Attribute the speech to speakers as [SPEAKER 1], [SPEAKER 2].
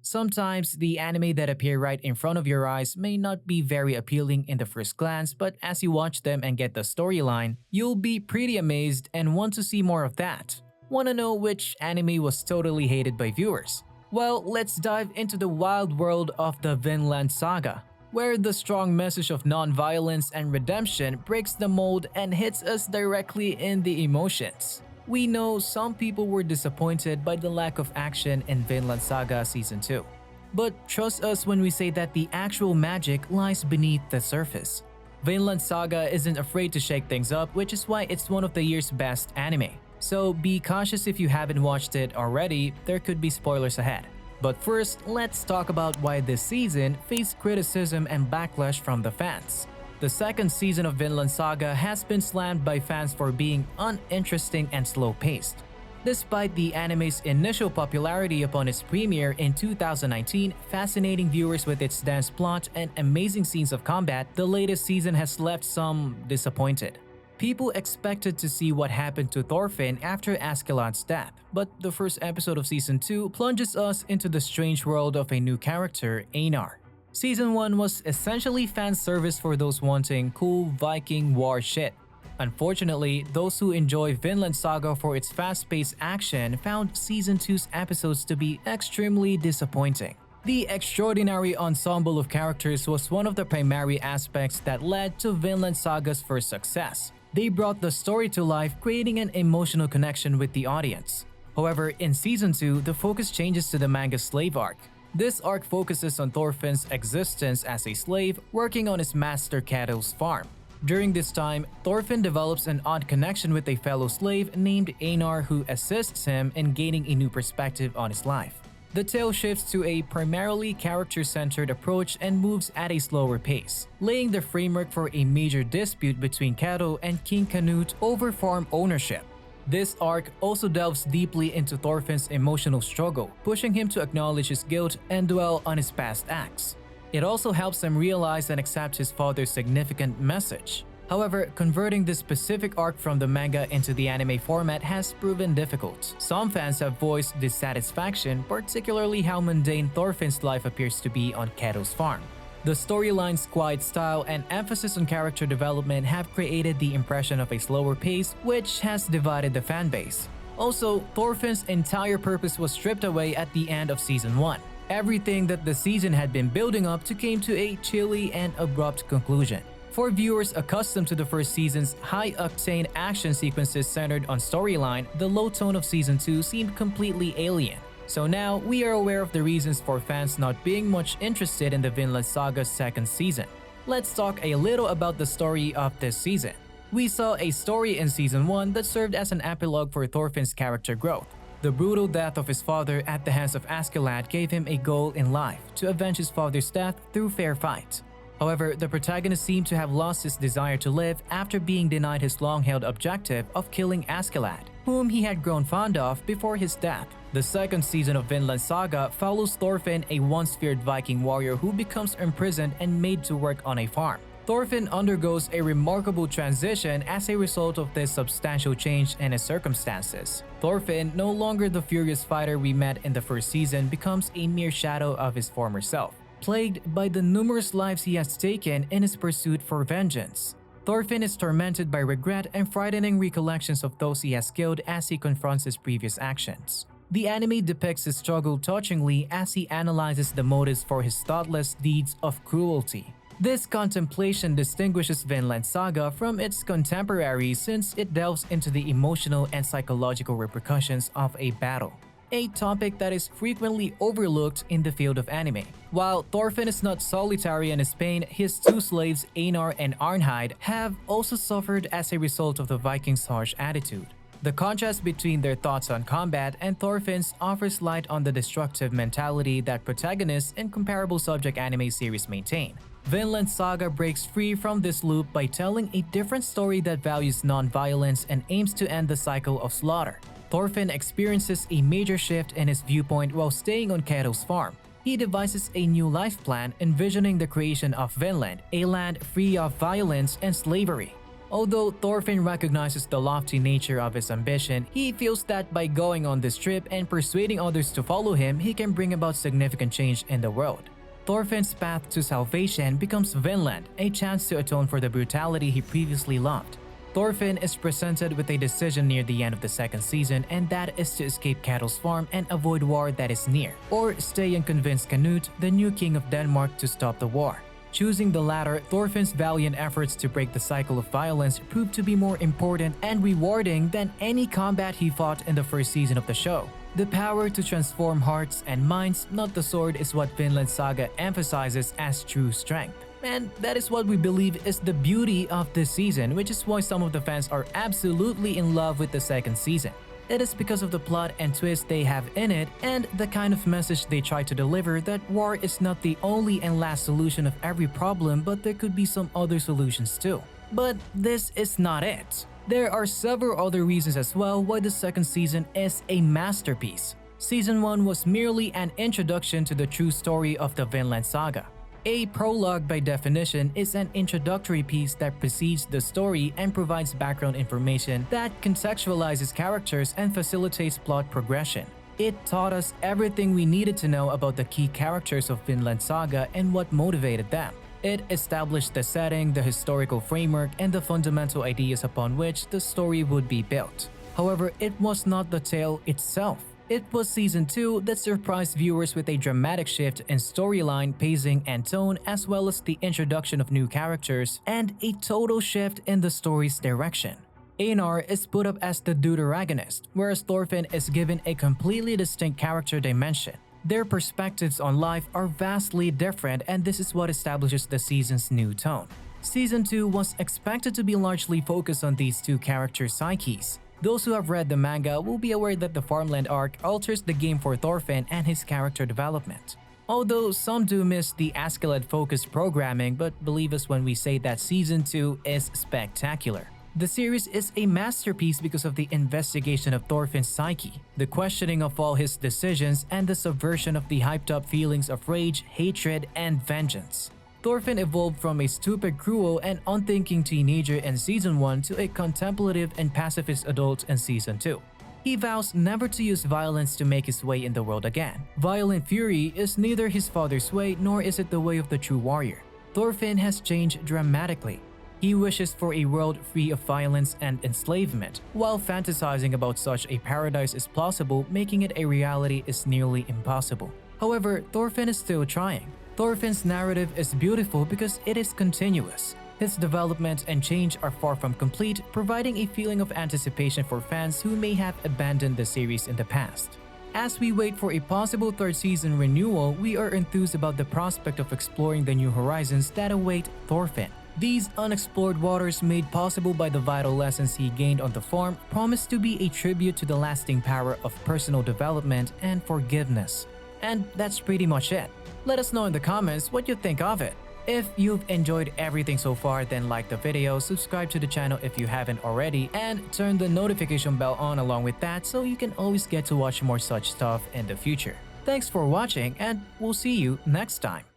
[SPEAKER 1] Sometimes the anime that appear right in front of your eyes may not be very appealing in the first glance, but as you watch them and get the storyline, you'll be pretty amazed and want to see more of that. Wanna know which anime was totally hated by viewers? Well, let's dive into the wild world of the Vinland Saga, where the strong message of non-violence and redemption breaks the mold and hits us directly in the emotions. We know some people were disappointed by the lack of action in Vinland Saga Season 2. But trust us when we say that the actual magic lies beneath the surface. Vinland Saga isn't afraid to shake things up, which is why it's one of the year's best anime. So be cautious if you haven't watched it already, there could be spoilers ahead. But first, let's talk about why this season faced criticism and backlash from the fans. The second season of Vinland Saga has been slammed by fans for being uninteresting and slow-paced. Despite the anime's initial popularity upon its premiere in 2019, fascinating viewers with its dense plot and amazing scenes of combat, the latest season has left some disappointed. People expected to see what happened to Thorfinn after Askeladd's death, but the first episode of Season 2 plunges us into the strange world of a new character, Einar. Season 1 was essentially fan service for those wanting cool Viking war shit. Unfortunately, those who enjoy Vinland Saga for its fast-paced action found Season 2's episodes to be extremely disappointing. The extraordinary ensemble of characters was one of the primary aspects that led to Vinland Saga's first success. They brought the story to life, creating an emotional connection with the audience. However, in Season 2, the focus changes to the manga's slave arc. This arc focuses on Thorfinn's existence as a slave working on his master Kato's farm. During this time, Thorfinn develops an odd connection with a fellow slave named Einar who assists him in gaining a new perspective on his life. The tale shifts to a primarily character-centered approach and moves at a slower pace, laying the framework for a major dispute between Kato and King Canute over farm ownership. This arc also delves deeply into Thorfinn's emotional struggle, pushing him to acknowledge his guilt and dwell on his past acts. It also helps him realize and accept his father's significant message. However, converting this specific arc from the manga into the anime format has proven difficult. Some fans have voiced dissatisfaction, particularly how mundane Thorfinn's life appears to be on Kato's farm. The storyline's quiet style and emphasis on character development have created the impression of a slower pace, which has divided the fanbase. Also, Thorfinn's entire purpose was stripped away at the end of Season 1. Everything that the season had been building up to came to a chilly and abrupt conclusion. For viewers accustomed to the first season's high-octane action sequences centered on storyline, the low tone of Season 2 seemed completely alien. So now, we are aware of the reasons for fans not being much interested in the Vinland Saga's second season. Let's talk a little about the story of this season. We saw a story in Season 1 that served as an epilogue for Thorfinn's character growth. The brutal death of his father at the hands of Askeladd gave him a goal in life, to avenge his father's death through fair fight. However, the protagonist seemed to have lost his desire to live after being denied his long-held objective of killing Askeladd, whom he had grown fond of before his death. The second season of Vinland Saga follows Thorfinn, a once-feared Viking warrior who becomes imprisoned and made to work on a farm. Thorfinn undergoes a remarkable transition as a result of this substantial change in his circumstances. Thorfinn, no longer the furious fighter we met in the first season, becomes a mere shadow of his former self, plagued by the numerous lives he has taken in his pursuit for vengeance. Thorfinn is tormented by regret and frightening recollections of those he has killed as he confronts his previous actions. The anime depicts his struggle touchingly as he analyzes the motives for his thoughtless deeds of cruelty. This contemplation distinguishes Vinland Saga from its contemporaries since it delves into the emotional and psychological repercussions of a battle, a topic that is frequently overlooked in the field of anime. While Thorfinn is not solitary in his pain, his two slaves, Einar and Arnheid, have also suffered as a result of the Vikings' harsh attitude. The contrast between their thoughts on combat and Thorfinn's offers light on the destructive mentality that protagonists in comparable subject anime series maintain. Vinland Saga breaks free from this loop by telling a different story that values non-violence and aims to end the cycle of slaughter. Thorfinn experiences a major shift in his viewpoint while staying on Kato's farm. He devises a new life plan, envisioning the creation of Vinland, a land free of violence and slavery. Although Thorfinn recognizes the lofty nature of his ambition, he feels that by going on this trip and persuading others to follow him, he can bring about significant change in the world. Thorfinn's path to salvation becomes Vinland, a chance to atone for the brutality he previously loved. Thorfinn is presented with a decision near the end of the second season, and that is to escape Ketil's farm and avoid war that is near, or stay and convince Canute, the new king of Denmark, to stop the war. Choosing the latter, Thorfinn's valiant efforts to break the cycle of violence proved to be more important and rewarding than any combat he fought in the first season of the show. The power to transform hearts and minds, not the sword, is what Vinland Saga emphasizes as true strength. And that is what we believe is the beauty of this season, which is why some of the fans are absolutely in love with the second season. It is because of the plot and twist they have in it and the kind of message they try to deliver that war is not the only and last solution of every problem, but there could be some other solutions too. But this is not it. There are several other reasons as well why the second season is a masterpiece. Season 1 was merely an introduction to the true story of the Vinland Saga. A prologue, by definition, is an introductory piece that precedes the story and provides background information that contextualizes characters and facilitates plot progression. It taught us everything we needed to know about the key characters of Vinland Saga and what motivated them. It established the setting, the historical framework, and the fundamental ideas upon which the story would be built. However, it was not the tale itself. It was Season 2 that surprised viewers with a dramatic shift in storyline, pacing, and tone, as well as the introduction of new characters and a total shift in the story's direction. Einar is put up as the deuteragonist, whereas Thorfinn is given a completely distinct character dimension. Their perspectives on life are vastly different, and this is what establishes the season's new tone. Season 2 was expected to be largely focused on these two characters' psyches. Those who have read the manga will be aware that the farmland arc alters the game for Thorfinn and his character development. Although some do miss the Askeladd-focused programming, but believe us when we say that Season 2 is spectacular. The series is a masterpiece because of the investigation of Thorfinn's psyche, the questioning of all his decisions, and the subversion of the hyped-up feelings of rage, hatred, and vengeance. Thorfinn evolved from a stupid, cruel, and unthinking teenager in Season 1 to a contemplative and pacifist adult in Season 2. He vows never to use violence to make his way in the world again. Violent fury is neither his father's way nor is it the way of the true warrior. Thorfinn has changed dramatically. He wishes for a world free of violence and enslavement, while fantasizing about such a paradise is plausible, making it a reality is nearly impossible. However, Thorfinn is still trying. Thorfinn's narrative is beautiful because it is continuous. His development and change are far from complete, providing a feeling of anticipation for fans who may have abandoned the series in the past. As we wait for a possible third season renewal, we are enthused about the prospect of exploring the new horizons that await Thorfinn. These unexplored waters, made possible by the vital lessons he gained on the farm, promise to be a tribute to the lasting power of personal development and forgiveness. And that's pretty much it. Let us know in the comments what you think of it. If you've enjoyed everything so far, then like the video, subscribe to the channel if you haven't already, and turn the notification bell on along with that so you can always get to watch more such stuff in the future. Thanks for watching, and we'll see you next time.